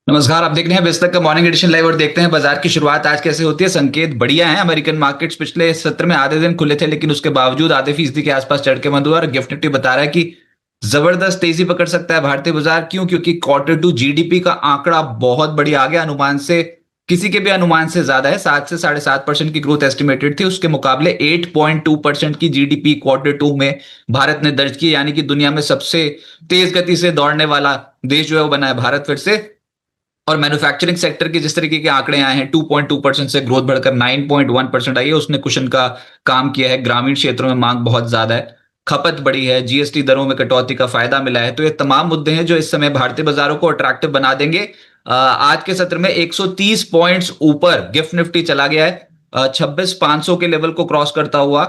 नमस्कार। आप देख रहे हैं बेस्तक का मॉर्निंग एडिशन लाइव और देखते हैं बाजार की शुरुआत आज कैसे होती है। संकेत बढ़िया है। अमेरिकन मार्केट्स पिछले सत्र में आधे दिन खुले थे, लेकिन उसके बावजूद आधे फीसदी के आसपास चढ़ के बंद हुआ और गिफ्ट निफ्टी बता रहा है कि जबरदस्त तेजी पकड़ सकता है भारतीय बाजार। क्यों? क्योंकि क्वार्टर टू जीडीपी का आंकड़ा बहुत बढ़िया आ गया। अनुमान से, किसी के भी अनुमान से ज्यादा है। 7 से 7.5% की ग्रोथ एस्टिमेटेड थी, उसके मुकाबले 8.2% की जीडीपी क्वार्टर टू में भारत ने दर्ज की। यानी कि दुनिया में सबसे तेज गति से दौड़ने वाला देश जो है वो बना है भारत फिर से। और मैन्युफैक्चरिंग सेक्टर के जिस तरीके के आंकड़े आए हैं, 2.2% से ग्रोथ बढ़कर 9.1% आई है, उसने कुशन का काम किया है। ग्रामीण क्षेत्रों में मांग बहुत ज्यादा है, खपत बढ़ी है, जीएसटी दरों में कटौती का फायदा मिला है। तो ये तमाम मुद्दे हैं जो इस समय भारतीय बाजारों को अट्रैक्टिव बना देंगे। आज के सत्र में 130 पॉइंट्स ऊपर गिफ्ट निफ्टी चला गया है, 26,500 के लेवल को क्रॉस करता हुआ।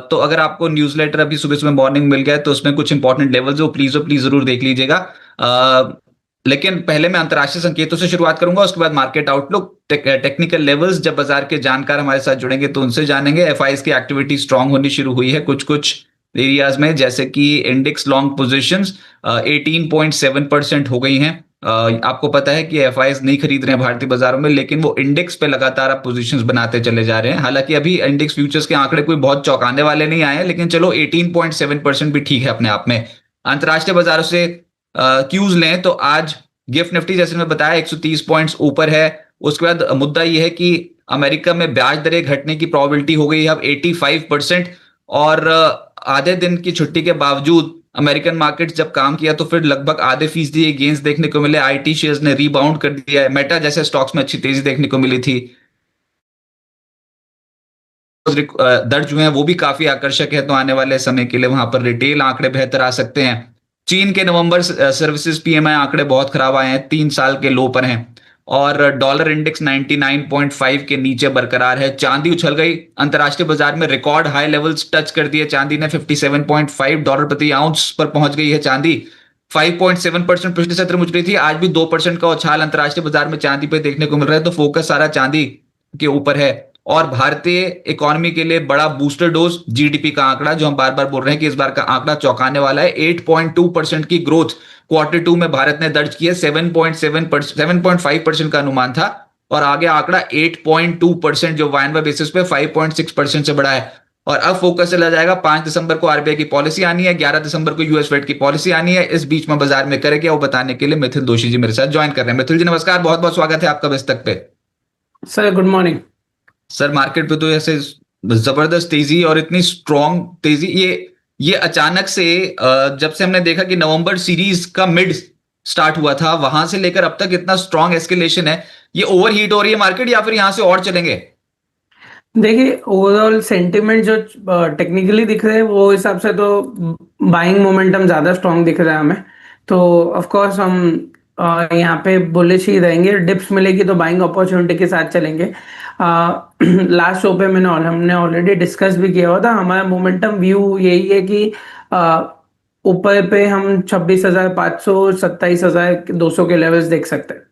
तो अगर आपको न्यूज़लेटर अभी सुबह सुबह मॉर्निंग मिल गया है, तो उसमें कुछ इंपॉर्टेंट लेवल्स वो प्लीज जरूर देख लीजिएगा। लेकिन पहले मैं अंतरराष्ट्रीय संकेतों से शुरुआत करूंगा, उसके बाद मार्केट आउटलुक, टेक्निकल लेवल्स। जब बाजार के जानकार हमारे साथ जुड़ेंगे तो उनसे जानेंगे। एफआईज की एक्टिविटी स्ट्रांग होनी शुरू हुई है कुछ कुछ एरियाज में, जैसे कि इंडेक्स लॉन्ग पोजीशंस 18.7% हो गई हैं। आपको पता है कि एफआईज नहीं खरीद रहे हैं भारतीय बाजारों में, लेकिन वो इंडेक्स पे लगातार आप पोजीशंस बनाते चले जा रहे हैं। हालांकि अभी इंडेक्स फ्यूचर्स के आंकड़े कोई बहुत चौंकाने वाले नहीं आए हैं, लेकिन चलो 18.7% भी ठीक है अपने आप में। अंतरराष्ट्रीय बाजारों से क्यूज लें तो आज गिफ्ट निफ्टी, जैसे मैं बताया, 130 पॉइंट्स ऊपर है। उसके बाद मुद्दा यह है कि अमेरिका में ब्याज दरें घटने की प्रोबेबिलिटी हो गई है अब 85%। और आधे दिन की छुट्टी के बावजूद अमेरिकन मार्केट जब काम किया तो फिर लगभग आधे फीसदी गेंस देखने को मिले। आईटी शेयर्स ने रीबाउंड कर दिया है। मेटा जैसे स्टॉक्स में अच्छी तेजी देखने को मिली थी। दर जो है वो भी काफी आकर्षक है, तो आने वाले समय के लिए वहां पर रिटेल आंकड़े बेहतर आ सकते हैं। चीन के नवंबर सर्विसेज पीएमआई आंकड़े बहुत खराब आए हैं, 3 साल के लो पर हैं। और डॉलर इंडेक्स 99.5 के नीचे बरकरार है। चांदी उछल गई, अंतरराष्ट्रीय बाजार में रिकॉर्ड हाई लेवल्स टच कर दिए। चांदी ने $57.5 प्रति आउंस पर पहुंच गई है। चांदी 5.7% पिछले सत्र में उछली थी, आज भी 2% का उछाल अंतरराष्ट्रीय बाजार में चांदी पे देखने को मिल रहा है। तो फोकस सारा चांदी के ऊपर है। और भारतीय इकोनॉमी के लिए बड़ा बूस्टर डोज जीडीपी का आंकड़ा, जो हम बार बार बोल रहे हैं कि इस बार का आंकड़ा चौंकाने वाला है। 8.2% की ग्रोथ क्वार्टर टू में भारत ने दर्ज की है। 7.5% का अनुमान था और आगे आंकड़ा 8.2%, जो वायनवा बेसिस पे 5.6% से बढ़ा है। और अब फोकस चला जाएगा, 5 दिसंबर को आरबीआई की पॉलिसी आनी है, 11 दिसंबर को यूएस फेड की पॉलिसी आनी है। इस बीच में बाजार में करे क्या, वो बताने के लिए मिथिल दोषी जी मेरे साथ ज्वाइन कर रहे हैं। मिथिल जी नमस्कार, बहुत बहुत स्वागत है आपका बेस्तक पे। Sir good morning. Sir market पे तो ऐसे जबरदस्त तेजी और इतनी स्ट्रॉन्ग तेजी, ये अचानक से जब से हमने देखा कि नवंबर सीरीज का मिड स्टार्ट हुआ था, वहां से लेकर अब तक इतना स्ट्रॉन्ग एस्केलेशन है। ये ओवरहीट हो रही है मार्केट या फिर यहां से और चलेंगे? देखिए ओवरऑल सेंटिमेंट जो टेक्निकली दिख रहे हैं वो हिसाब से तो बाइंग मोमेंटम ज़्यादा स्ट्रांग दिख रहा है हमें। तो ऑफ कोर्स हम यहाँ पे बुलिश ही रहेंगे। डिप्स मिलेगी तो बाइंग अपॉर्चुनिटी के साथ चलेंगे। लास्ट शो पे हमने ऑलरेडी डिस्कस भी किया हुआ था। हमारा मोमेंटम व्यू यही है कि ऊपर पे हम 26,500 27,200 के लेवल्स देख सकते हैं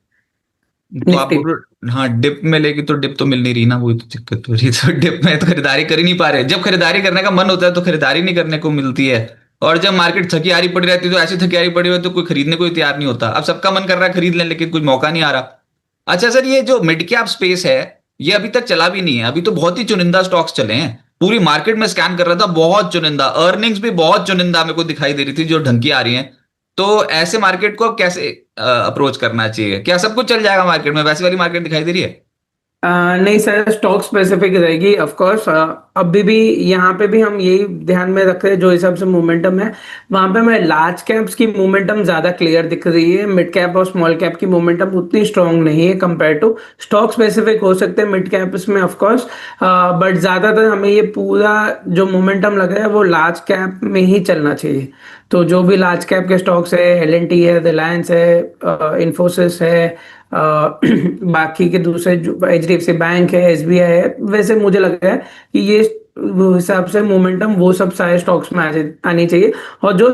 तो आप निफ्टी। बोल रहे, हाँ डिप में लेगी तो डिप तो मिल नहीं रही ना, वही तो दिक्कत हो रही है। तो डिप में तो खरीदारी कर ही नहीं पा रहे। जब खरीदारी करने का मन होता है तो खरीदारी नहीं करने को मिलती है। और जब मार्केट थकी हारी पड़ी रहती है तो ऐसी थकी हारी पड़ी हुई है तो कोई खरीदने को ही तैयार नहीं होता। अब सबका मन कर रहा है खरीद लें, लेकिन कुछ मौका नहीं आ रहा। अच्छा सर, ये जो मिड कैप स्पेस है, ये अभी तक चला भी नहीं है। अभी तो बहुत ही चुनिंदा स्टॉक्स चले हैं। पूरी मार्केट में स्कैन कर रहा था, बहुत चुनिंदा, अर्निंग्स भी बहुत चुनिंदा मेरे को दिखाई दे रही थी जो ढंग की आ रही हैं। तो ऐसे मार्केट को अब कैसे अप्रोच करना चाहिए? क्या सब कुछ चल जाएगा मार्केट में? वैसी वाली मार्केट दिखाई दे रही है? नहीं सर, स्टॉक स्पेसिफिक रहेगी ऑफ कोर्स। अभी भी यहाँ पे भी हम यही ध्यान में रख रहे हैं, जो हिसाब से मोमेंटम है वहां पे मैं लार्ज कैप्स की मोमेंटम ज्यादा क्लियर दिख रही है। मिड कैप और स्मॉल कैप की मोमेंटम उतनी स्ट्रांग नहीं है कंपेयर टू। स्टॉक स्पेसिफिक हो सकते हैं मिड कैप्स में ऑफ कोर्स, बट ज्यादातर हमें ये पूरा जो मोमेंटम लग रहा है वो लार्ज कैप में ही चलना चाहिए। तो जो भी लार्ज कैप के स्टॉक्स है, एल&टी है, रिलायंस है, इन्फोसिस है, बाकी के दूसरे एचडीएफसी बैंक है, एसबीआई है, वैसे मुझे लग रहा है कि ये वो हिसाब से मोमेंटम वो सब सारे स्टॉक्स में आनी चाहिए। और जो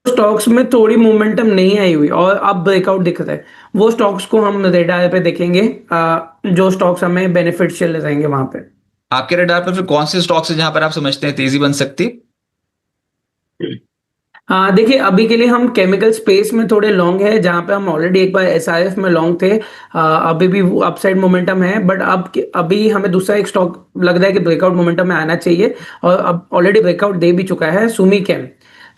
स्टॉक्स में थोड़ी मोमेंटम नहीं आई हुई और अब ब्रेकआउट दिख रहा है, वो स्टॉक्स को हम रेडार पे देखेंगे। जो स्टॉक्स हमें बेनिफिशियल रहेंगे वहां पे। आपके रडार पर फिर कौन से स्टॉक्स है जहां पर आप समझते हैं तेजी बन सकती? हाँ देखिए, अभी के लिए हम केमिकल स्पेस में थोड़े लॉन्ग है, जहाँ पे हम ऑलरेडी एक बार एसआईएफ में लॉन्ग थे। अभी भी वो अपसाइड मोमेंटम है, बट अभी हमें दूसरा एक स्टॉक लग रहा है कि ब्रेकआउट मोमेंटम में आना चाहिए, और अब ऑलरेडी ब्रेकआउट दे भी चुका है। सुमी केम,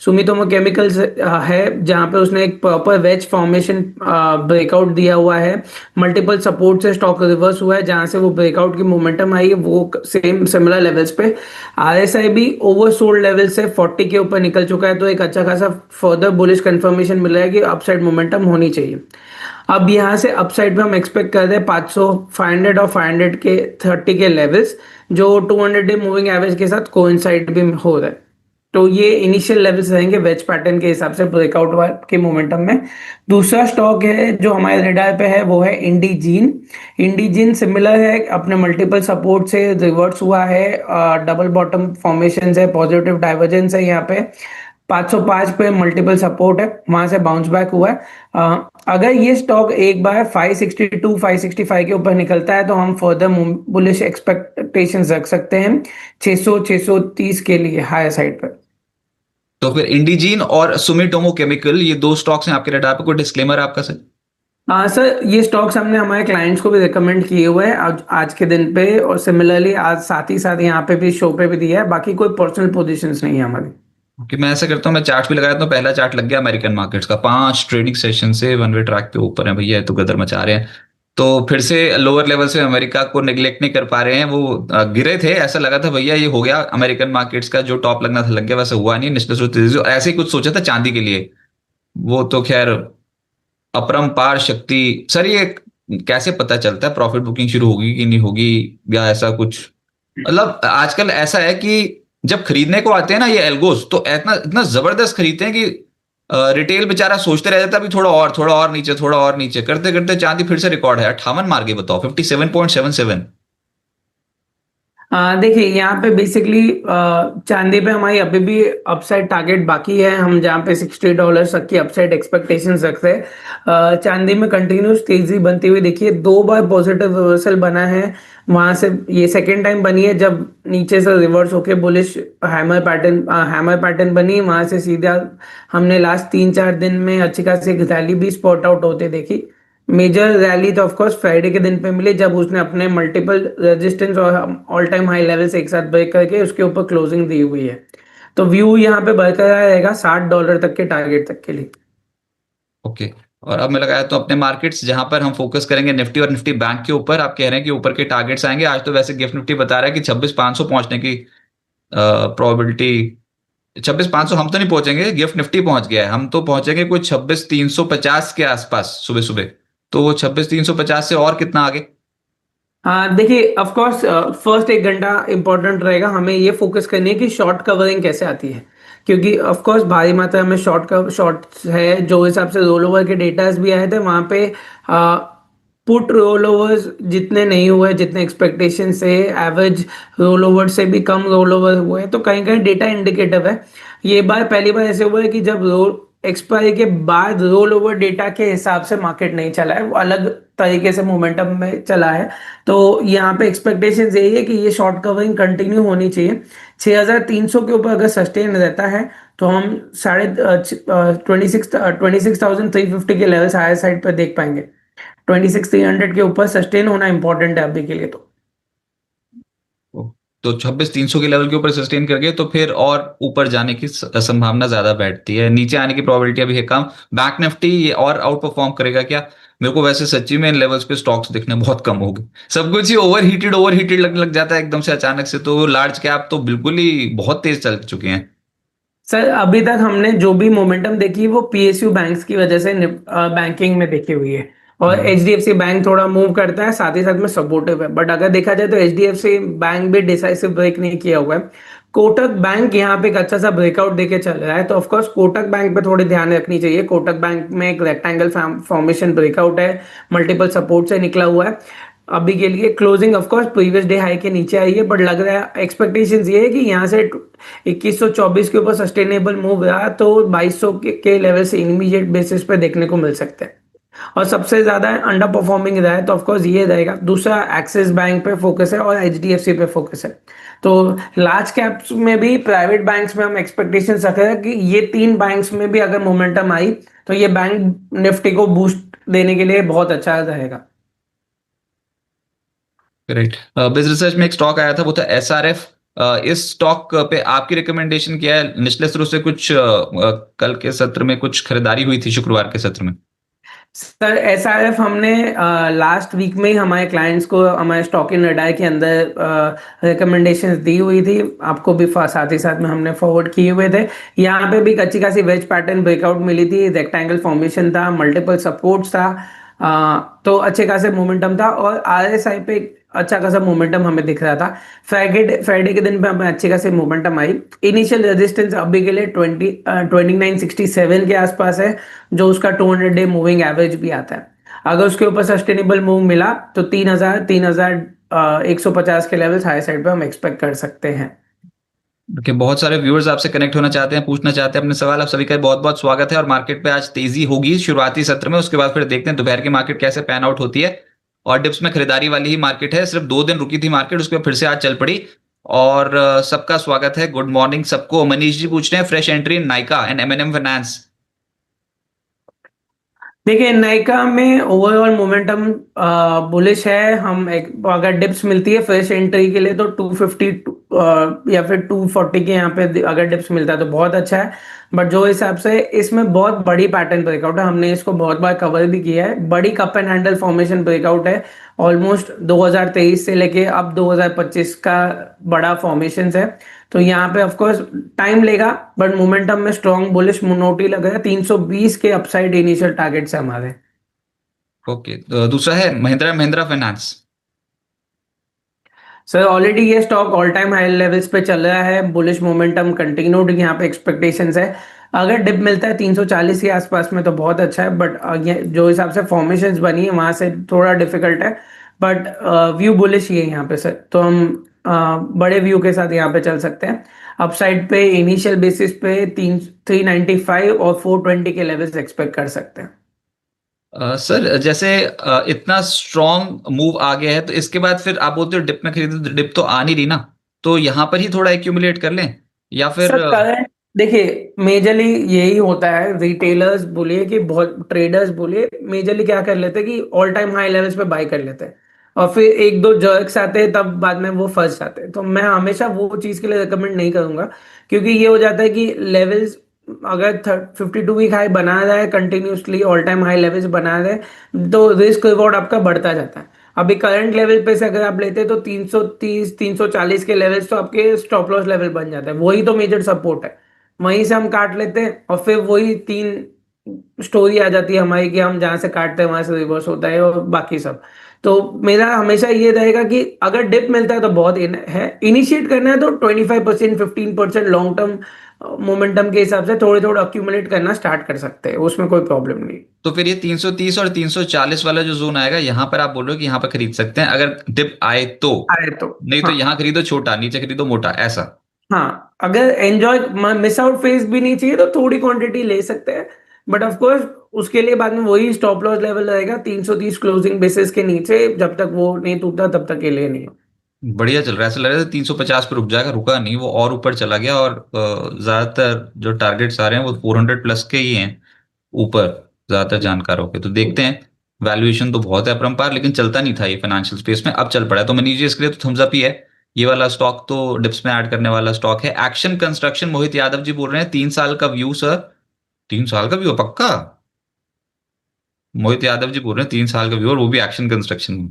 सुमितोमो केमिकल्स है, जहाँ पे उसने एक प्रॉपर वेज फॉर्मेशन ब्रेकआउट दिया हुआ है। मल्टीपल सपोर्ट से स्टॉक रिवर्स हुआ है, जहाँ से वो ब्रेकआउट की मोमेंटम आई है वो सेम सिमिलर लेवल्स पे। आरएसआई भी ओवरसोल्ड लेवल से 40 के ऊपर निकल चुका है, तो एक अच्छा खासा फर्दर बुलिश कंफर्मेशन मिल रहा है कि अपसाइड मोमेंटम होनी चाहिए। अब यहाँ से अपसाइड पे हम एक्सपेक्ट कर रहे हैं 500, 500 और 500 के 30 के लेवल्स, जो 200 डे मूविंग एवरेज के साथ कोइंसाइड भी हो रहा है। तो ये इनिशियल लेवल्स रहेंगे वेज पैटर्न के हिसाब से ब्रेकआउट के मोमेंटम में। दूसरा स्टॉक है जो हमारे रेडार पे है, वो है इंडीजीन। इंडीजीन सिमिलर है, अपने मल्टीपल सपोर्ट से रिवर्ट्स हुआ है, डबल बॉटम फॉर्मेशन है, पॉजिटिव डाइवर्जेंस है यहाँ पे। 505 पे मल्टीपल सपोर्ट है, वहां से बाउंस बैक हुआ है। अगर ये स्टॉक एक बार 562 565 के ऊपर निकलता है, तो हम फर्दर बुलिश एक्सपेक्टेशंस रख सकते हैं 600 630 के लिए हायर साइड पर। तो फिर इंडिजीन और सुमिटोमो केमिकल, ये दो स्टॉक्स हैं आपके रडार पे, कोई डिस्क्लेमर आपका सर? हाँ सर, ये स्टॉक्स हमने हमारे क्लाइंट्स को भी रिकमेंड किए हुए हैं आज के दिन पे, और सिमिलरली आज साथ ही साथ यहाँ पे भी शो पे भी दिया है। बाकी कोई पर्सनल पोजीशंस नहीं है हमारी। कि मैं ऐसा करता हूँ, मैं चार्ट भी लगाया तो पहला चार्ट लग गया अमेरिकन मार्केट्स का, 5 ट्रेडिंग सेशन से वन वे ट्रैक पे ऊपर है भैया, ये तो गदर मचा रहे हैं। तो फिर से लोअर लेवल से अमेरिका को निगलेक्ट नहीं कर पा रहे हैं, वो गिरे थे, ऐसा लगा था भैया ये हो गया अमेरिकन मार्केट्स का, जो टॉप लगना था लग गया, वैसे हुआ नहीं। निचले से तेजी ऐसे ही कुछ सोचा था चांदी के लिए, वो तो खैर अपरंपार शक्ति। सर ये कैसे पता चलता है प्रॉफिट बुकिंग शुरू होगी कि नहीं होगी, या ऐसा कुछ? मतलब आजकल ऐसा है कि जब खरीदने को आते हैं ना ये एल्गोस, तो इतना इतना जबरदस्त खरीदते हैं कि रिटेल बेचारा सोचते रह जाता है अभी थोड़ा और नीचे, थोड़ा और नीचे, करते करते चांदी फिर से रिकॉर्ड है 58 मार गई, बताओ 57.77। देखिए यहाँ पे बेसिकली चांदी पे हमारी अभी भी अपसाइड टारगेट बाकी है, हम जहाँ पे $60 तक की अपसाइड एक्सपेक्टेशंस रखते हैं। चांदी में कंटिन्यूस तेजी बनती हुई देखिए, 2 बार पॉजिटिव रिवर्सल बना है, वहां से ये सेकेंड टाइम बनी है जब नीचे से रिवर्स होके बुलिश हैमर पैटर्न बनी, वहां से सीधा हमने लास्ट 3-4 दिन में अच्छी खासी रैली भी स्पॉट आउट होते देखी। मेजर रैली तो ऑफ कोर्स फ्राइडे के दिन पे मिली, जब उसने अपने मल्टीपल रेजिस्टेंस और ऑल टाइम हाई लेवल्स एक साथ ब्रेक करके उसके ऊपर क्लोजिंग दी हुई है। तो व्यू यहाँ पे बरकरार रहेगा $60 तक के टारगेट तक के लिए। ओके। और अब मैं लगाया तो अपने मार्केट्स, जहां पर हम फोकस करेंगे निफ्टी और निफ्टी बैंक के ऊपर, आप कह रहे हैं कि ऊपर के टारगेट्स आएंगे। आज तो वैसे गिफ्ट निफ्टी बता रहा है कि 26,500 पहुंचने की प्रोबेबिलिटी। 26,500 हम तो नहीं पहुंचेंगे, गिफ्ट निफ्टी पहुंच गया है, हम तो पहुंचेंगे कुछ 26,350 के आसपास सुबह सुबह। तो वो 26,350 से और कितना आगे? हाँ देखिए, ऑफ कोर्स फर्स्ट 1 घंटा इंपॉर्टेंट रहेगा, हमें ये फोकस करनी है कि शॉर्ट कवरिंग कैसे आती है, क्योंकि ऑफ कोर्स भारी मात्रा में शॉर्ट है। जो हिसाब से रोल ओवर के डेटास भी आए थे वहां पे पुट रोल ओवर्स जितने नहीं हुए जितने एक्सपेक्टेशन से, एवरेज रोल ओवर से भी कम रोल ओवर हुए हैं, तो कहीं कहीं डेटा इंडिकेटिव है। ये बार पहली बार ऐसे हुआ है कि जब रोल एक्सपायरी के बाद रोल ओवर डेटा के हिसाब से मार्केट नहीं चला है, वो अलग तरीके से मोमेंटम में चला है। तो यहाँ पे एक्सपेक्टेशन यही है कि ये शॉर्ट कवरिंग कंटिन्यू होनी चाहिए। 6,300 के ऊपर अगर सस्टेन रहता है, तो हम 26,350 के लेवल्स हायर साइड पर देख पाएंगे। 26,300 के ऊपर सस्टेन होना इंपॉर्टेंट है अभी के लिए तो। तो 26,300 के लेवल के ऊपर सस्टेन कर गए तो फिर और ऊपर जाने की संभावना ज्यादा बैठती है, नीचे आने की प्रोबेबिलिटी अभी है कम। बैंक निफ्टी ये और आउट परफॉर्म करेगा क्या? मेरे को वैसे सच्ची में इन लेवल्स पे स्टॉक्स दिखने बहुत कम हो गए, सब कुछ ही ओवर हीटेड लगने लग जाता है एकदम से अचानक से। तो लार्ज कैप तो बिल्कुल ही बहुत तेज चल चुके हैं। सर अभी तक हमने जो भी मोमेंटम देखी वो पीएसयू बैंक्स की वजह से बैंकिंग में देखी हुई है, और हम्म। एचडीएफसी बैंक थोड़ा मूव करता है साथ ही साथ में सपोर्टिव है, बट अगर देखा जाए तो एचडीएफसी बैंक भी डिसाइसिव ब्रेक नहीं किया हुआ है। कोटक बैंक यहाँ पे एक अच्छा सा ब्रेकआउट देके चल रहा है, तो ऑफकोर्स कोटक बैंक पे थोड़ी ध्यान रखनी चाहिए। कोटक बैंक में एक रेक्टेंगल फॉर्मेशन ब्रेकआउट है, मल्टीपल सपोर्ट से निकला हुआ है। अभी के लिए closing of course previous day high के नीचे आई है, बट लग रहा है एक्सपेक्टेशंस ये है कि यहाँ से 2124 के ऊपर सस्टेनेबल मूव रहा तो 2200 के लेवल से इमीडिएट बेसिस पे देखने को मिल सकते हैं। और सबसे ज्यादा अंडर परफॉर्मिंग रहा है तो ऑफकोर्स ये रहेगा। दूसरा एक्सिस बैंक पे फोकस है और एचडीएफसी पे फोकस है। तो लार्ज कैप्स में भी प्राइवेट बैंक्स में हम एक्सपेक्टेशन रख रहे हैं कि ये तीन बैंक्स में भी अगर मोमेंटम आई तो ये बैंक निफ्टी को बूस्ट देने के लिए बहुत अच्छा रहेगा। ग्रेट। बिजनेस रिसर्च में एक स्टॉक आया था, वो था एसआरएफ। इस स्टॉक पे आपकी रिकमेंडेशन क्या है? निचले स्तरों से कुछ कल के सत्र में कुछ खरीदारी हुई थी, शुक्रवार के सत्र में। सर एसआरएफ हमने लास्ट वीक में ही हमारे क्लाइंट्स को हमारे स्टॉक इन रडार के अंदर रिकमेंडेशंस दी हुई थी। आपको भी साथ ही साथ में हमने फॉरवर्ड किए हुए थे। यहाँ पे भी अच्छी खासी वेज पैटर्न ब्रेकआउट मिली थी, रेक्टेंगल फॉर्मेशन था, मल्टीपल सपोर्ट्स था। तो अच्छे खासे मोमेंटम था और आरएसआई पे अच्छा खासा मोमेंटम हमें दिख रहा था। फ्राइडे फ्राइडे के दिन पे हमें अच्छी खासी मोमेंटम आई। इनिशियल रेजिस्टेंस अभी के लिए 2967 के आसपास है, जो उसका 200 डे मूविंग एवरेज भी आता है। अगर उसके ऊपर सस्टेनेबल मूव मिला तो 3150 के लेवल्स हाई साइड पे हम एक्सपेक्ट कर सकते हैं। कि बहुत सारे व्यूअर्स आपसे कनेक्ट होना चाहते हैं, पूछना चाहते हैं अपने सवाल। आप सभी का बहुत बहुत स्वागत है। और मार्केट पे आज तेजी होगी शुरुआती सत्र में, उसके बाद फिर देखते हैं दोपहर की मार्केट कैसे पैन आउट होती है। और डिप्स में खरीदारी वाली ही मार्केट है, सिर्फ 2 दिन रुकी थी मार्केट, उसके बाद फिर से आज चल पड़ी। और सबका स्वागत है, गुड मॉर्निंग सबको। मनीष जी पूछ रहे हैं, fresh entry in Nykaa and MNM finance. देखिए नाइका में ओवरऑल मोमेंटम बुलिश है। हम एक अगर डिप्स मिलती है फ्रेश एंट्री के लिए तो 250 या फिर 240 के यहाँ पे अगर डिप्स मिलता है तो बहुत अच्छा है। बट जो हिसाब से इसमें बहुत बड़ी पैटर्न ब्रेकआउट है, हमने इसको बहुत बार कवर भी किया है। बड़ी cup and handle formation breakout है। ऑलमोस्ट 2023 से लेके अब 2025 का बड़ा फॉर्मेशन है। तो यहाँ पे ऑफ कोर्स टाइम लेगा बट मोमेंटम में स्ट्रॉन्ग बुलिश नोट ही लग रहा है। 320 के अपसाइड इनिशियल टारगेट्स है हमारे। ओके, दूसरा है Mahindra Mahindra finance. Sir already ये stock all time high levels पे चल रहा है, बुलिश मोमेंटम कंटिन्यूड यहाँ पे एक्सपेक्टेशंस है। अगर डिप मिलता है 340 के आसपास में तो बहुत अच्छा है, बट जो हिसाब से फॉर्मेशंस बनी है वहां से थोड़ा डिफिकल्ट है। बट व्यू बुलिश ही है यहाँ पे सर, तो हम बड़े व्यू के साथ यहाँ पे चल सकते हैं। अपसाइड पे इनिशियल बेसिस पे 395 और 420 के लेवल्स एक्सपेक्ट कर सकते हैं। सर जैसे इतना स्ट्रॉन्ग मूव आ गया है, तो इसके बाद फिर आप बोलते हो डिप में खरीदे, तो डिप तो आ नहीं रही ना, तो यहां पर ही थोड़ा एक्यूमुलेट कर लें या फिर सर करंट देखिए मेजरली यही होता है, रिटेलर्स बोलिए कि बहुत ट्रेडर्स बोलिए, मेजरली क्या कर लेते हैं कि ऑल टाइम हाई लेवल्स पे बाय कर लेते हैं और फिर एक दो जर्क्स आते हैं तब बाद में वो फंस जाते हैं। तो मैं हमेशा वो चीज के लिए रिकमेंड नहीं करूंगा, क्योंकि ये हो जाता है कि लेवल्स अगर 52 वीक हाई बना रहा है continuously, all time high levels बना रहे हैं, तो रिस्क रिवॉर्ड आपका बढ़ता जाता है। अभी करंट लेवल पे से अगर आप लेते हैं तो 330 340 के लेवल्स तो आपके स्टॉप लॉस लेवल बन जाता है, वही तो मेजर सपोर्ट है। वहीं से हम काट लेते हैं और फिर वही तीन स्टोरी आ जाती है हमारी कि हम जहां से काटते हैं वहां से रिवर्स होता है और बाकी सब। तो मेरा हमेशा ये रहेगा कि अगर डिप मिलता है तो बहुत है, इनिशिएट करना है तो 25% 15% लॉन्ग टर्म मोमेंटम के हिसाब से थोड़े थोड़े अक्यूमुलेट करना स्टार्ट कर सकते हैं, उसमें कोई प्रॉब्लम नहीं। तो फिर ये 330 और 340 वाला जो जोन आएगा, यहां पर आप बोल रहे हो कि यहां पर खरीद सकते हैं अगर डिप आए तो? आए तो नहीं तो हाँ। यहां खरीदो छोटा, नीचे खरीदो मोटा, ऐसा? हाँ अगर एंजॉय मिस आउट फेज भी नहीं चाहिए तो थोड़ी क्वांटिटी ले सकते हैं। बट ऑफ कोर्स उसके लिए बाद में वही स्टॉप लॉस लेवल रहेगा 330 क्लोजिंग बेसिस के नीचे, जब तक वो नहीं टूटता तब तक के लिए नहीं। बढ़िया चल रहा है, ऐसा लग रहा है 350 पे रुक जाएगा, रुका नहीं, वो और ऊपर चला गया। और ज्यादातर जो टारगेट्स आ रहे हैं वो 400 प्लस के ही हैं ऊपर, ज्यादातर जानकारों के। तो देखते हैं, वैल्यूएशन तो बहुत है अपरंपार, लेकिन चलता नहीं था ये फाइनेंशियल स्पेस में, अब चल पड़ा है। तो मनीष जी इसके लिए तो थम्स अप ही है। ये वाला स्टॉक तो डिप्स में ऐड करने वाला स्टॉक है। एक्शन कंस्ट्रक्शन, मोहित यादव जी बोल रहे हैं 3 साल का व्यू सर। 3 साल का व्यू पक्का? मोहित यादव जी बोल रहे हैं 3 साल का व्यू, और वो भी एक्शन कंस्ट्रक्शन में।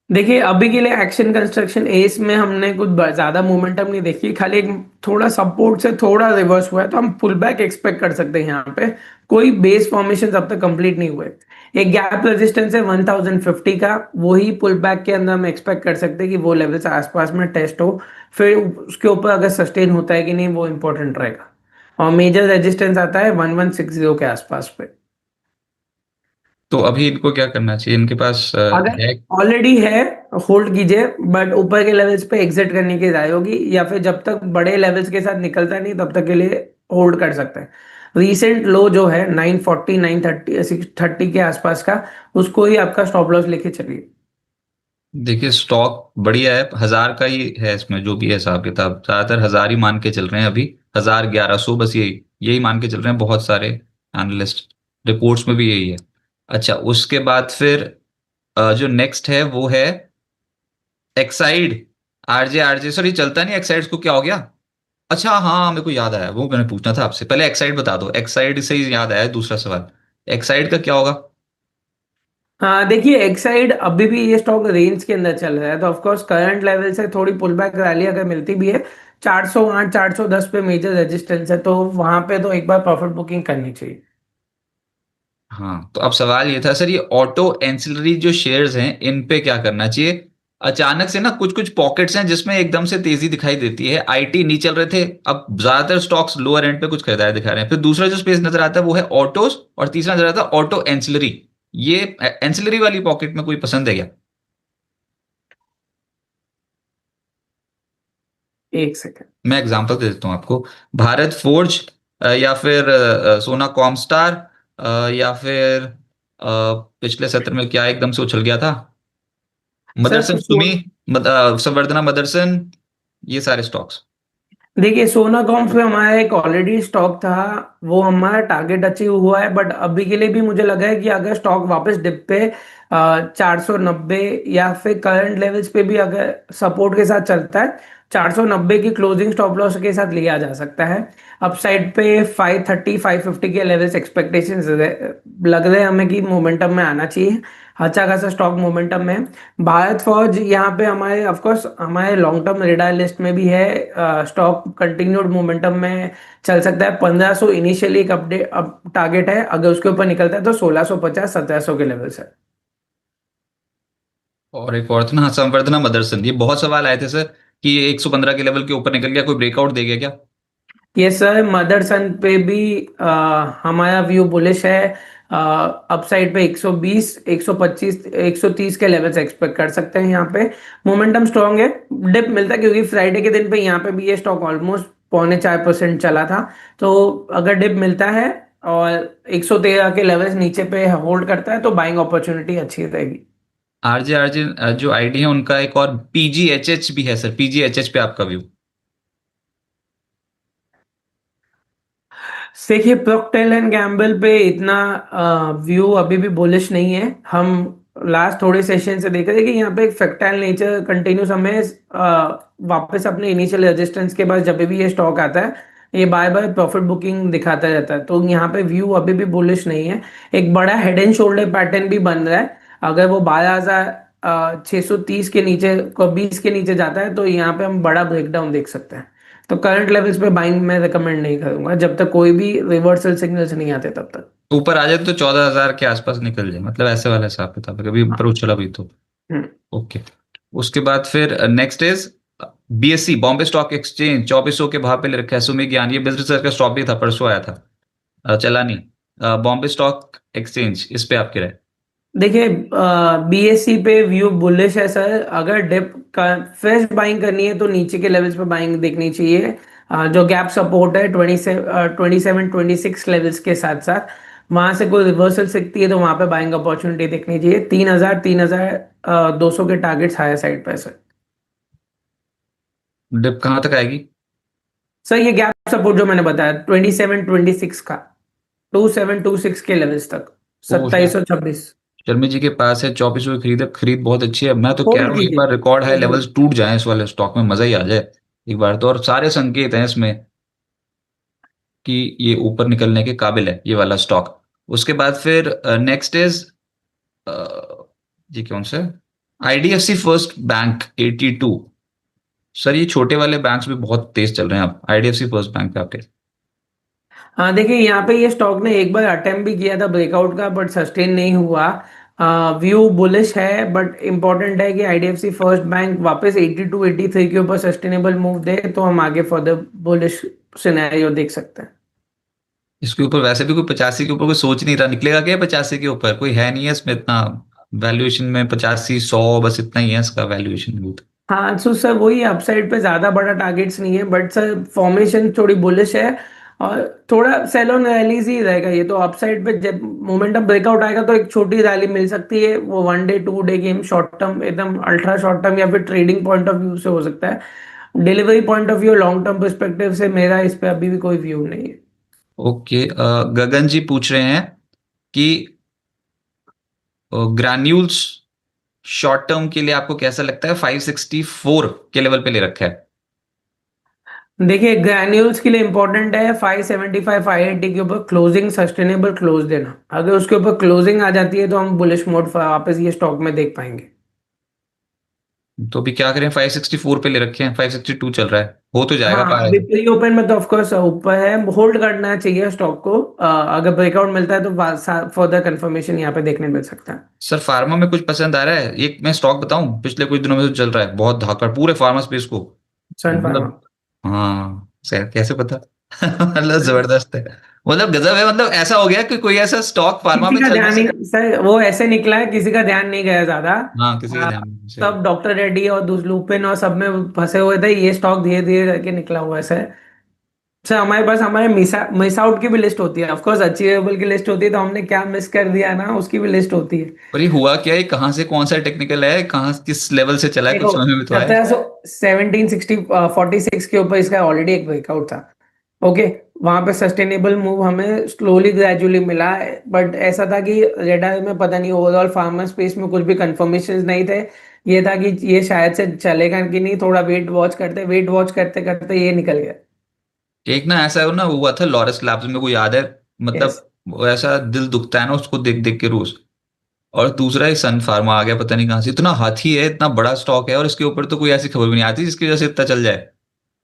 देखिए अभी के लिए एक्शन कंस्ट्रक्शन एस में हमने कुछ ज्यादा मोमेंटम नहीं देखी, खाली एक थोड़ा सपोर्ट से थोड़ा रिवर्स हुआ है, तो हम पुल बैक एक्सपेक्ट कर सकते हैं। यहाँ पे कोई बेस फॉर्मेशन अब तक कंप्लीट नहीं हुए। एक गैप रेजिस्टेंस है 1050 का, वही पुल बैक के अंदर हम एक्सपेक्ट कर सकते हैं कि वो लेवल्स आसपास में टेस्ट हो। फिर उसके ऊपर अगर सस्टेन होता है कि नहीं वो इंपॉर्टेंट रहेगा। और मेजर रेजिस्टेंस आता है 1160 के आसपास पे। तो अभी इनको क्या करना चाहिए, इनके पास अगर है? ऑलरेडी है होल्ड कीजिए, बट ऊपर के लेवल्स पे एग्जिट करने की राय होगी, या फिर जब तक बड़े लेवल्स के साथ निकलता नहीं तब तक के लिए होल्ड कर सकते हैं। रिसेंट लो जो है 940 930 के आसपास का, उसको ही आपका स्टॉप लॉस लेके चलिए। देखिए स्टॉक बढ़िया है, 1000 का ही है इसमें जो भी है हिसाब किताब, ज्यादातर 1000 ही मान के चल रहे हैं अभी। 1000 1100 बस यही यही मान के चल रहे हैं बहुत सारे एनालिस्ट, रिपोर्ट्स में भी यही है। अच्छा उसके बाद फिर जो नेक्स्ट है वो है एक्साइड। आरजे आरजे सर ये चलता नहीं एक्साइड को, क्या हो गया? अच्छा हाँ मेरे को याद आया, वो मैंने पूछना था आपसे, पहले एक्साइड बता दो, एक्साइड से ही याद आया दूसरा सवाल। एक्साइड का क्या होगा? हाँ देखिए, एक्साइड अभी भी ये स्टॉक रेंज के अंदर चल रहा है, तो ऑफ कोर्स करंट लेवल से थोड़ी पुल बैक रैली अगर मिलती भी है, 408 410 पे मेजर रेजिस्टेंस है, तो वहां पे तो एक बार प्रॉफिट बुकिंग करनी चाहिए। हाँ तो अब सवाल ये था सर, ये ऑटो एंसिलरी जो शेयर्स हैं इन पे क्या करना चाहिए? अचानक से ना कुछ कुछ पॉकेट्स हैं जिसमें एकदम से तेजी दिखाई देती है, आईटी नहीं चल रहे थे, अब ज्यादातर स्टॉक्स लोअर एंड पे कुछ खरीदारी दिखा रहे हैं, फिर दूसरा जो स्पेस नजर आता है वो है ऑटोस, और तीसरा नजर आता है ऑटो एंसिलरी। ये एंसिलरी वाली पॉकेट में कोई पसंद है क्या? एक सेकेंड। मैं एग्जांपल दे देता हूँ आपको। भारत फोर्ज, या फिर सोना कॉमस्टार, या फिर पिछले सत्र में क्या एकदम से उछल गया था, सर मदरसन सुमी, संवर्धना मदरसन, ये सारे स्टॉक्स। देखिए, सोना कॉम्स में हमारा एक ऑलरेडी स्टॉक था, वो हमारा टारगेट अचीव हुआ है, बट अभी के लिए भी मुझे लगा है कि अगर स्टॉक वापस डिप पे 490 या फिर करंट लेवल्स पे भी अगर सपोर्ट के साथ चलता है, 490 की क्लोजिंग स्टॉप लॉस के साथ लिया जा सकता है। अपसाइड पे 530 550 के लेवल्स एक्सपेक्टेशंस लग रहे हैं हमें कि मोमेंटम में आना चाहिए, अच्छा खासा स्टॉक मोमेंटम में है। भारत फौज यहाँ पे हमारे ऑफ कोर्स हमारे लॉन्ग टर्म रेडार लिस्ट में भी है, स्टॉक कंटिन्यूड मोमेंटम में चल सकता है। 1500 इनिशियली एक अपडेट अब टारगेट है, अगर उसके ऊपर निकलता है तो 1650 1700 के लेवल से। और एक और था ना, हाँ, संवर्धना मदरसन, ये बहुत सवाल आए थे सर कि ये 115 के लेवल के ऊपर निकल गया, कोई ब्रेकआउट दे गया क्या? ये सर मदरसन पे भी हमारा व्यू बुलिश है, अपसाइड पे 120 125 130 के लेवल्स एक्सपेक्ट कर सकते हैं यहाँ पे। मोमेंटम स्ट्रांग है, डिप मिलता है क्योंकि फ्राइडे के दिन पे यहाँ पे भी ये स्टॉक ऑलमोस्ट 0.4% चला था, तो अगर डिप मिलता है और 113 के लेवल्स नीचे पे होल्ड करता है तो बाइंग अपॉर्चुनिटी अच्छी रहेगी। आरजे आरजे जो आईडी है उनका एक और पीजीएचएच भी है सर, पीजीएचएच पे आपका व्यू? देखिए, प्रोक्टर एंड गैम्बल पे इतना व्यू अभी भी बुलिश नहीं है। हम लास्ट थोड़े सेशन से देख रहे हैं कि यहाँ पे एक फैक्टाइल नेचर कंटिन्यूस हमें वापस अपने इनिशियल रेजिस्टेंस के बाद जब भी ये स्टॉक आता है, ये बाय बाय प्रॉफिट बुकिंग दिखाता रहता है, तो यहाँ पे व्यू अभी भी बुलिश नहीं है। एक बड़ा हेड एंड शोल्डर पैटर्न भी बन रहा है, अगर वो 12,630 के नीचे को 20 के नीचे जाता है तो यहाँ पे हम बड़ा ब्रेकडाउन देख सकते हैं। तो करंट लेवल्स पे बाइंग मैं रिकमेंड नहीं करूंगा जब तक कोई भी रिवर्सल सिग्नल्स नहीं आते तब तक। ऊपर आ जाए तो 14,000 के आसपास निकल जाए, मतलब ऐसे वाला हिसाब किताब है, कभी ऊपर हाँ। उछला भी तो। हम्म। ओके। उसके बाद फिर next is BSc, Bombay stock exchange, 2400 के भाव पे ले रखा है सुमी ज्ञान, ये बिजनेस का स्टॉक भी था, परसों आया था, चला नहीं। बॉम्बे स्टॉक एक्सचेंज, इस पे आपकी राय? देखिए, बीएससी पे व्यू बुलिश है सर, अगर डिप का फ्रेश बाइंग करनी है तो नीचे के लेवल्स पे बाइंग देखनी चाहिए। जो गैप सपोर्ट है 27 26 लेवल्स के साथ साथ, वहां से कोई रिवर्सल सकती है तो वहां पे बाइंग अपॉर्चुनिटी देखनी चाहिए। 3000 3200 के टारगेट्स हायर साइड पे है सर। डिप कहाँ तक आएगी? सर ये गैप सपोर्ट जो मैंने बताया 27 26 का, 2726 के लेवल्स तक, ओ 2726। शर्मी जी के पास है 2400 की खरीद, खरीद बहुत अच्छी है, मैं तो कह होल्ड रहा हूँ एक कीजिए। बार रिकॉर्ड हाई होल्ड। लेवल्स टूट जाएं इस वाले स्टॉक में, मजा ही आ जाए एक बार तो, और सारे संकेत हैं इसमें कि ये ऊपर निकलने के काबिल है ये वाला स्टॉक। उसके बाद फिर नेक्स्ट इज जी कौन सा, आईडीएफसी फर्स्ट बैंक 82। सर ये छोटे वाले बैंक्स भी बहुत तेज चल रहे हैं, अब आईडीएफसी फर्स्ट बैंक पे आपके? हाँ देखिए, यहाँ पे ये स्टॉक ने एक बार अटेम्प्ट भी किया था ब्रेकआउट का, बट सस्टेन नहीं हुआ। व्यू बुलिश है, बट इम्पोर्टेंट है कि आईडीएफसी फर्स्ट बैंक वापस 82 83 के ऊपर सस्टेनेबल मूव दे तो हम आगे फर्दर बुलिश सिनेरियो देख सकते हैं। इसके ऊपर वैसे भी कोई 85 के ऊपर कोई सोच नहीं रहा, निकलेगा क्या 85 के ऊपर? कोई है नहीं है इसमें इतना वैल्यूएशन में, 85 100 बस इतना ही है इसका वैल्यूएशन। हाँ, सो सर वही अपसाइड पे ज्यादा बड़ा टारगेट्स नहीं है, बट सर फॉर्मेशन थोड़ी बुलिश है। और थोड़ा सेलो रैलीज ही रहेगा ये तो। अपसाइड पे जब मोमेंटम ब्रेकआउट आएगा तो एक छोटी रैली मिल सकती है, वो 1 day 2 day game, short term एकदम अल्ट्रा शॉर्ट टर्म या फिर ट्रेडिंग पॉइंट ऑफ व्यू से हो सकता है। Delivery point of view, long term perspective से मेरा इस पे अभी भी कोई व्यू नहीं है। ओके, गगन जी पूछ रहे हैं कि ग्रैन्यूल्स शॉर्ट टर्म के लिए आपको कैसा लगता है? 564 के लेवल पे ले रखा है। देखिए ग्रैन्यूल्स के लिए इंपॉर्टेंट है 575 580 के ऊपर क्लोजिंग, सस्टेनेबल क्लोज देना। अगर उसके ऊपर क्लोजिंग आ जाती है तो हम बुलिश मोड वापस ये स्टॉक में देख पाएंगे। तो अभी क्या करें? 564 पे ले रखे हैं, 562 चल रहा है, हो तो जाएगा हाँ पार। अभी प्री ओपन में तो ऑफकोर्स ऊपर है, होल्ड करना चाहिए स्टॉक को। अगर ब्रेकआउट मिलता है तो फर्दर कंफर्मेशन यहाँ पे देखने मिल सकता है। सर फार्मा में कुछ पसंद आ रहा है? एक मैं स्टॉक बताऊं, पिछले कुछ दिनों में तो चल रहा है बहुत धाकड़ पूरे फार्मा स्पेस को। सन फार्मा। मतलब हाँ सर, कैसे पता? मतलब जबरदस्त है, मतलब गजब है। मतलब ऐसा हो गया कि कोई ऐसा स्टॉक फार्मा किसी में का चल नहीं ध्यान सकता। नहीं सर, वो ऐसे निकला है, किसी का ध्यान नहीं गया ज्यादा। हाँ, किसी का आ, ध्यान नहीं, सही। सब डॉक्टर रेड्डी और लुपिन और सब में फंसे हुए थे, ये स्टॉक धीरे धीरे करके निकला हुआ है सर। सर हमारे पास हमारे मिस आउट की भी लिस्ट होती है, ऑफ कोर्स अचीवेबल की लिस्ट होती है, तो हमने क्या मिस कर दिया ना उसकी भी लिस्ट होती है। और ये हुआ क्या है? कहाँ से कौन सा टेक्निकल है? कहाँ किस लेवल से चला है? देखो कुछ समझ में तो आया? 1760 46 के ऊपर इसका ऑलरेडी एक ब्रेकआउट था। ओके, वहां पे सस्टेनेबल मूव हमें स्लोली ग्रेजुअली मिला, बट ऐसा था कि रेडार में पता नहीं ओवरऑल फार्मा स्पेस में कुछ भी कंफर्मेशन नहीं थे। ये था कि ये शायद से चलेगा कि नहीं, थोड़ा वेट वॉच करते करते ये निकल गया। एक ना ऐसा ना हुआ था लॉरेंस लैब्स में, को याद है? यस। मतलब वो ऐसा दिल दुखता है ना उसको देख देख के रोज। और दूसरा ही सन फार्मा आ गया, पता नहीं कहाँ से। इतना हाथी है, इतना बड़ा स्टॉक है, और इसके ऊपर तो कोई ऐसी खबर भी नहीं आती जिसकी वजह से इतना चल जाए।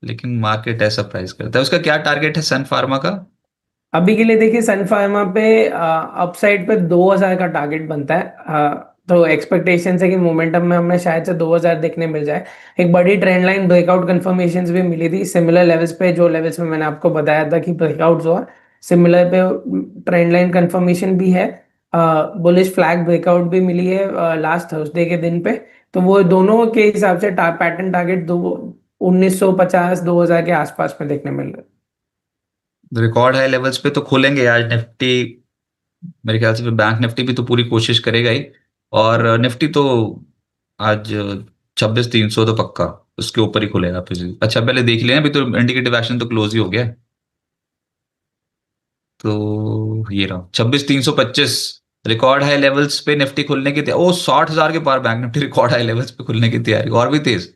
लेकिन मार्केट ऐसा प्राइस करता है। उसका क्या टारगेट है सन फार्मा का? अभी के लिए देखिए सन फार्मा पे अपसाइड पे 2000 का टारगेट बनता है। तो एक्सपेक्टेशन है कि मोमेंटम में हमें शायद से 2000 देखने मिल जाए। एक बड़ी ट्रेंड लाइन ब्रेकआउट कंफर्मेशंस भी मिली थी सिमिलर लेवल्स पे, जो लेवल्स में मैंने आपको बताया था कि ब्रेकआउट्स हुआ, सिमिलर पे ट्रेंड लाइन कंफर्मेशन भी है। बुलिश फ्लैग ब्रेकआउट भी मिली है लास्ट थर्सडे के दिन पे। तो वो दोनों के हिसाब से पैटर्न टारगेट दो 1950 2000 के आसपास में देखने मिल रहा है। रिकॉर्ड हाई लेवल्स पे तो खुलेंगे आज निफ्टी। मेरे ख्याल से फिर बैंक निफ्टी भी तो पूरी कोशिश करेगा ही। और निफ्टी तो आज 26,300 तो पक्का उसके ऊपर ही खुलेगा फिर। अच्छा पहले देख लें, अभी तो इंडिकेटिव एक्शन तो क्लोज ही हो गया है। तो ये रहा 26,325 रिकॉर्ड हाई लेवल्स पे निफ्टी खुलने की तैयारी। ओ 60,000 के पार bank Nifty record high levels पे खुलने की तैयारी, और भी तेज।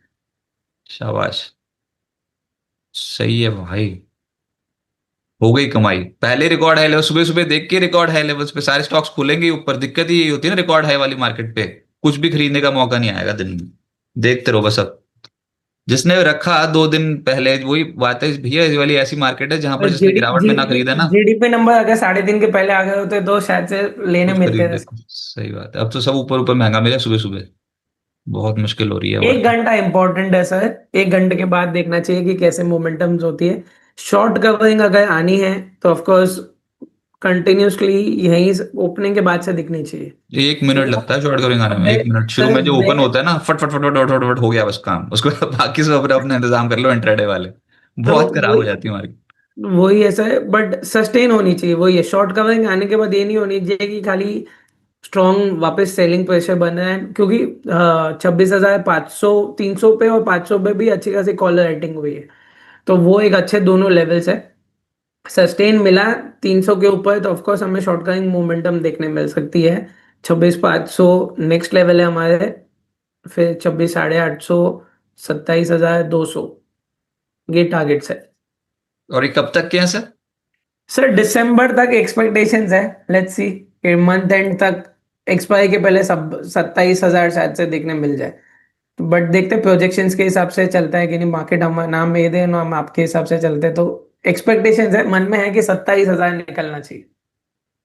शाबाश, सही है भाई। हो गई कमाई। पहले रिकॉर्ड हाई लेवल सुबह सुबह देख के रिकॉर्ड हाई लेवल्स पे सारे स्टॉक्स खुलेंगे ही ऊपर। दिक्कत ही यही होती है ना रिकॉर्ड हाई वाली मार्केट पे, कुछ भी खरीदने का मौका नहीं आएगा दिन में। देखते रहो बस। अब जिसने रखा 2 दिन पहले, वही बात है भैया, ये वाली ऐसी मार्केट है जहां पर जिसने गिरावट में ना खरीदा ना, जीडीपी नंबर अगर 3.5 दिन के पहले आ गए होते तो शायद से लेने कुछ मिलते खरीद थे। लेते। सही बात है, अब तो सब ऊपर ऊपर महंगा मिले सुबह सुबह। बहुत मुश्किल हो रही है एक वाकई। घंटा इंपॉर्टेंट है सर, 1 घंटे के बाद देखना चाहिए कि कैसे मोमेंटम्स होती है। शॉर्ट कवरिंग अगर आनी है तो ऑफ कोर्स कंटिन्यूसली यहीं ओपनिंग के बाद से दिखनी चाहिए। 1 मिनट लगता है शॉर्ट कवरिंग आने में, 1 मिनट। शुरू सर में जो ओपन होता है ना, फट फट फट फट फट फट फट हो गया बस काम उसको। बाकी सब अपना अपना इंतजाम कर लो इंट्राडे वाले। तो बहुत खराब हो वही जाती है मार्केट। वही ऐसा है, बट सस्टेन होनी चाहिए। वही है, शॉर्ट कवरिंग आने के बाद ये नहीं होनी चाहिए कि खाली स्ट्रॉन्ग वापस सेलिंग प्रेशर बन रहा है, क्योंकि 26,500 300 पे और 500 पे भी अच्छी खासी कॉलर राइटिंग हुई है। तो वो एक अच्छे दोनों लेवल्स है। सस्टेन मिला 300 के ऊपर तो ऑफकोर्स हमें शॉर्ट कवरिंग मोमेंटम देखने मिल सकती है। 26,500 नेक्स्ट लेवल है हमारे। फिर 26,850, 27,200 ये टारगेट्स है। और ये कब तक के हैं सर? सर दिसंबर तक एक्सपेक्टेशंस है, लेट्स सी मंथ एंड तक एक्सपायरी के पहले सब 27,000 शायद से देखने मिल जाए। बट देखते प्रोजेक्शंस के हिसाब से चलता है कि नहीं मार्केट, हम ना हम ये दे ना हम आपके हिसाब से चलते, तो एक्सपेक्टेशंस है मन में है कि 27,000 निकलना चाहिए।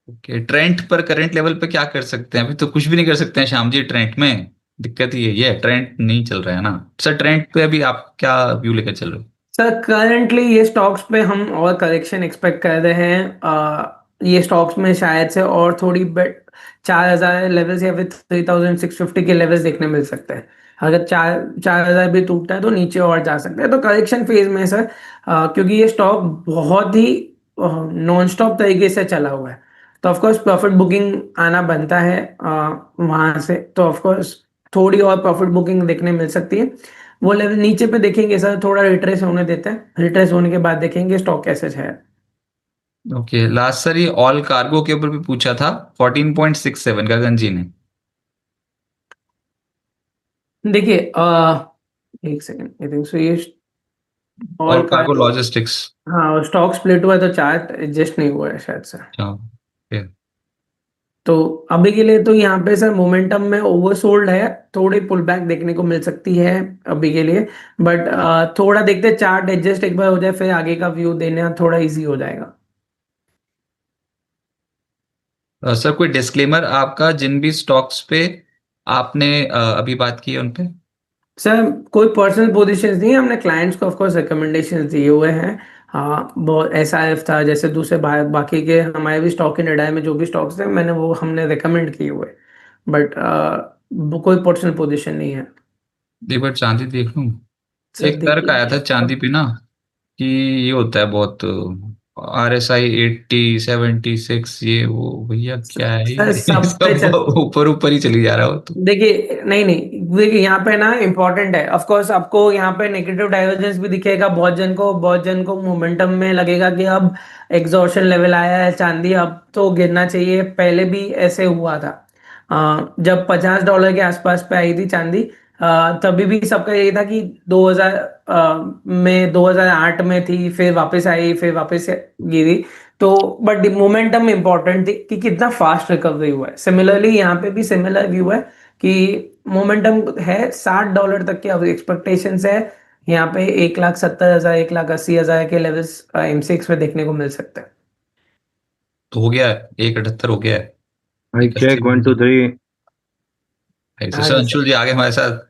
ओके, ट्रेंट पर करंट लेवल पे क्या कर सकते हैं? अभी तो कुछ भी नहीं कर सकते हैं श्याम जी ट्रेंट में। दिक्कत ही यही है, ट्रेंट नहीं चल रहा है ना सर। ट्रेंट पे अभी आप क्या व्यू लेकर चल रहे हो? सर करंटली ये स्टॉक्स पे हम और करेक्शन एक्सपेक्ट कर रहे हैं। ये स्टॉक्स में शायद से और थोड़ी बेट 4,000 लेवल्स या फिर 3,650 के लेवल्स देखने मिल सकते हैं। अगर 4,000 भी टूटता है तो नीचे और जा सकते हैं, तो करेक्शन फेज में है सर। क्योंकि ये स्टॉक बहुत ही नॉन स्टॉप तरीके से चला हुआ है, तो ऑफ कोर्स प्रॉफिट बुकिंग आना बनता है वहां से। तो ऑफ कोर्स थोड़ी और प्रॉफिट बुकिंग देखने मिल सकती है। वो लेवल नीचे पे देखेंगे सर, थोड़ा रिट्रेस होने देते हैं, रिट्रेस होने के बाद देखेंगे स्टॉक कैसे है। ओके, लास्ट सर ये ऑल कार्गो के ऊपर भी पूछा था, 14.67 गगन जी ने। देखिए एक सेकंड, आई थिंक सो ये all all cargo cargo, logistics. हाँ स्टॉक स्प्लिट हुआ है तो चार्ट एडजस्ट नहीं हुआ है शायद से। अच्छा, okay। तो अभी के लिए तो यहाँ पे सर मोमेंटम में ओवरसोल्ड है, थोड़ी पुल बैक देखने को मिल सकती है अभी के लिए। बट थोड़ा देखते हैं, चार्ट एडजस्ट एक बार हो जाए फिर आगे का व्यू देना थोड़ा इजी हो जाएगा। सर कोई डिस्क्लेमर आपका जिन भी स्टॉक्स पे आपने अभी बात की है उन पे? सर कोई पर्सनल पोजीशंस नहीं है, हमने क्लाइंट्स को ऑफ कोर्स रिकमेंडेशंस दिए हुए हैं। हाँ बहुत SIF था, जैसे दूसरे बाकी के हमारे भी स्टॉक इन एडाई में जो भी स्टॉक्स थे मैंने वो हमने रिकमेंड किए हुए। बट कोई पर्सनल पोजीशन नहीं है। एक बार चांदी देख लूं। सर एक तर्क आया था देखिए, चांदी पे ना, कि ये होता है बहुत, RSI 80, 76, ये वो, भैया क्या है सर ये सब पे सब चल, ऊपर ऊपर ही चली जा रहा हो तो। देखिए नहीं नहीं, देखिए यहाँ पे ना इम्पोर्टेंट है ऑफ कोर्स, आपको यहाँ पे नेगेटिव डाइवर्जेंस भी दिखेगा, बहुत जन को मोमेंटम में लगेगा कि अब एग्जॉशन लेवल आया है चांदी, अब तो गिरना चाहिए। पहले भी ऐसे हुआ था जब $50 के आसपास पे आई थी चांदी, तभी भी सबका यही था कि 2000 में 2008 में थी, फिर वापस आई, फिर वापस गिरी। तो बट मोमेंटम इंपॉर्टेंट थी कि कितना फास्ट रिकवरी हुआ है। सिमिलरली यहाँ पे भी सिमिलर व्यू है कि मोमेंटम है, $60 तक के अब एक्सपेक्टेशंस है। यहाँ पे 1,70,000 1,80,000 के लेवल्स M6 में देखने को मिल सकते हैं। तो हो गया है, 178 हो गया है। I एक अस्सी check 1, 2, 3. ऐसे हाँ सर, जी अंशुल सर। जी आगे हमारे साथ।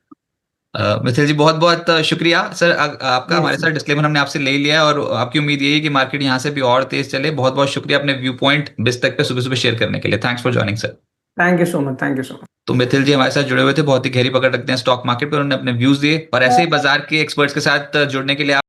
मिथिल जी बहुत बहुत शुक्रिया सर, आपका यस हमारे साथ सर। डिस्क्लेमर हमने आपसे ले ही लिया है, और आपकी उम्मीद यही है कि मार्केट यहाँ से भी और तेज चले। बहुत बहुत शुक्रिया अपने व्यू पॉइंट बिस्टेक पे सुबह सुबह शेयर करने के लिए। Thanks for joining sir. Thank you so much, thank you so much. तो मिथिल जी हमारे साथ जुड़े हुए थे, बहुत ही गहरी पकड़ रखते हैं स्टॉक मार्केट पर, उन्होंने अपने व्यूज दिए, और ऐसे ही बाजार के एक्सपर्ट्स के साथ जुड़ने के लिए